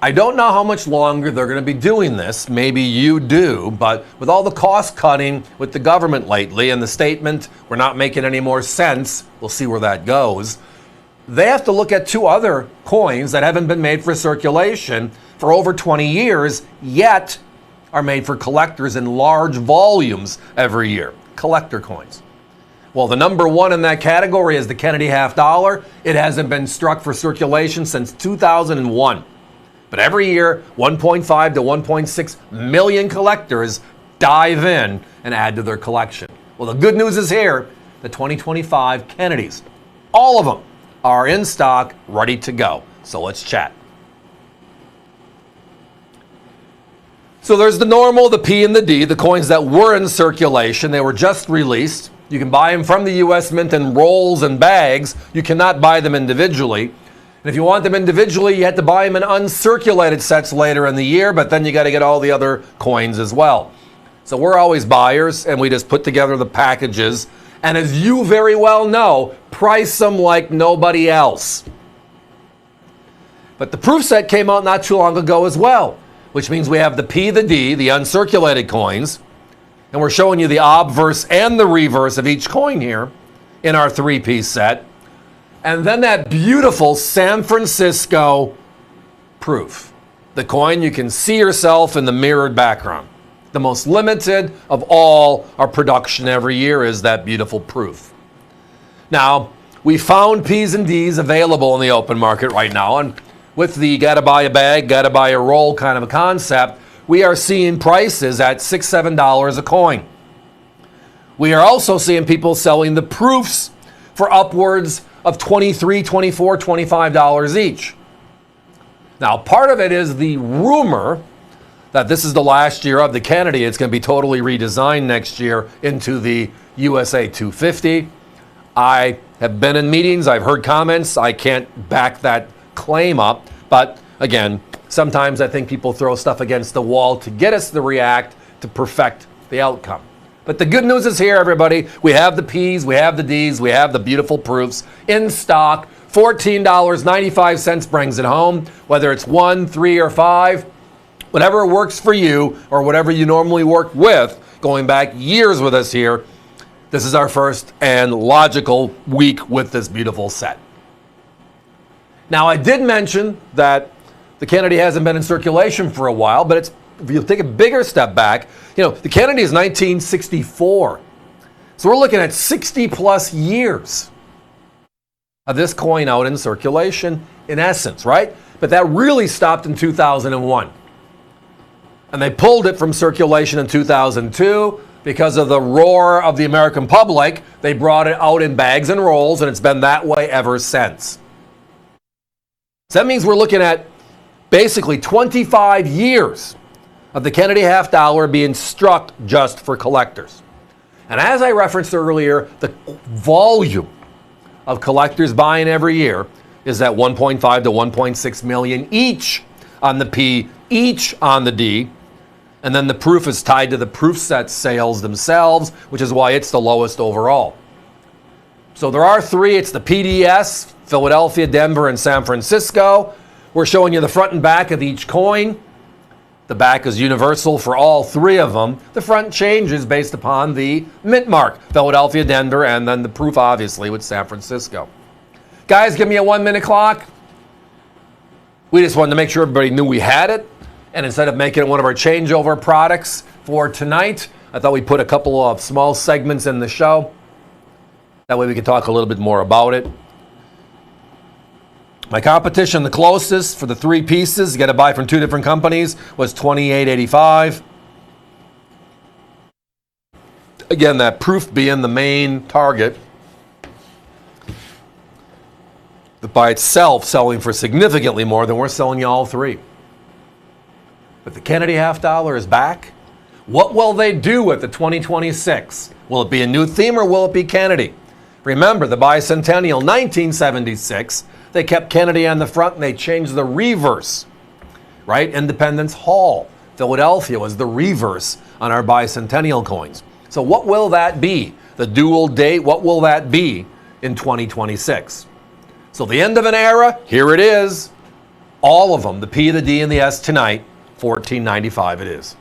I don't know how much longer they're going to be doing this. Maybe you do, but with all the cost cutting with the government lately and the statement, we're not making any more sense, we'll see where that goes. They have to look at two other coins that haven't been made for circulation for over 20 years, yet are made for collectors in large volumes every year. Collector coins. Well, the number one in that category is the Kennedy half dollar. It hasn't been struck for circulation since 2001. But every year, 1.5 to 1.6 million collectors dive in and add to their collection. Well, the good news is here, the 2025 Kennedys, all of them are in stock, ready to go. So let's chat. So there's the normal, the P and the D, the coins that were in circulation. They were just released. You can buy them from the U.S. Mint in rolls and bags. You cannot buy them individually. And if you want them individually, you have to buy them in uncirculated sets later in the year, but then you got to get all the other coins as well. So we're always buyers, and we just put together the packages. And as you very well know, price them like nobody else. But the proof set came out not too long ago as well, which means we have the P, the D, the uncirculated coins, and we're showing you the obverse and the reverse of each coin here in our three-piece set. And then that beautiful San Francisco proof. The coin you can see yourself in the mirrored background. The most limited of all our production every year is that beautiful proof. Now, we found P's and D's available in the open market right now, and with the gotta buy a bag, gotta buy a roll kind of a concept, we are seeing prices at $6, $7 a coin. We are also seeing people selling the proofs for upwards of $23, $24, $25 each. Now, part of it is the rumor that this is the last year of the Kennedy. It's going to be totally redesigned next year into the USA 250. I have been in meetings. I've heard comments. I can't back that claim up. But again, sometimes I think people throw stuff against the wall to get us to react to perfect the outcome. But the good news is here, everybody. We have the P's, we have the D's, we have the beautiful proofs in stock. $14.95 brings it home, whether it's 1, 3, or 5. Whatever works for you or whatever you normally work with, going back years with us here, this is our first and logical week with this beautiful set. Now, I did mention that the Kennedy hasn't been in circulation for a while, but if you take a bigger step back, the Kennedy is 1964. So we're looking at 60 plus years of this coin out in circulation, in essence, right? But that really stopped in 2001. And they pulled it from circulation in 2002 because of the roar of the American public. They brought it out in bags and rolls, and it's been that way ever since. So that means we're looking at basically 25 years of the Kennedy half dollar being struck just for collectors. And as I referenced earlier, the volume of collectors buying every year is at 1.5 to 1.6 million each on the P, each on the D. And then the proof is tied to the proof set sales themselves, which is why it's the lowest overall. So there are three. It's the PDS, Philadelphia, Denver, and San Francisco. We're showing you the front and back of each coin. The back is universal for all three of them. The front changes based upon the mint mark, Philadelphia, Denver, and then the proof, obviously, with San Francisco. Guys, give me a 1 minute clock. We just wanted to make sure everybody knew we had it. And instead of making it one of our changeover products for tonight, I thought we'd put a couple of small segments in the show. That way we could talk a little bit more about it. My competition, the closest for the three pieces, you got to buy from two different companies, was $28.85. Again, that proof being the main target. But by itself selling for significantly more than we're selling you all three. But the Kennedy half dollar is back. What will they do with the 2026? Will it be a new theme or will it be Kennedy? Remember, the bicentennial 1976, they kept Kennedy on the front and they changed the reverse, right? Independence Hall, Philadelphia was the reverse on our bicentennial coins. So what will that be? The dual date, what will that be in 2026? So the end of an era, here it is. All of them, the P, the D, and the S tonight, $14.95 it is.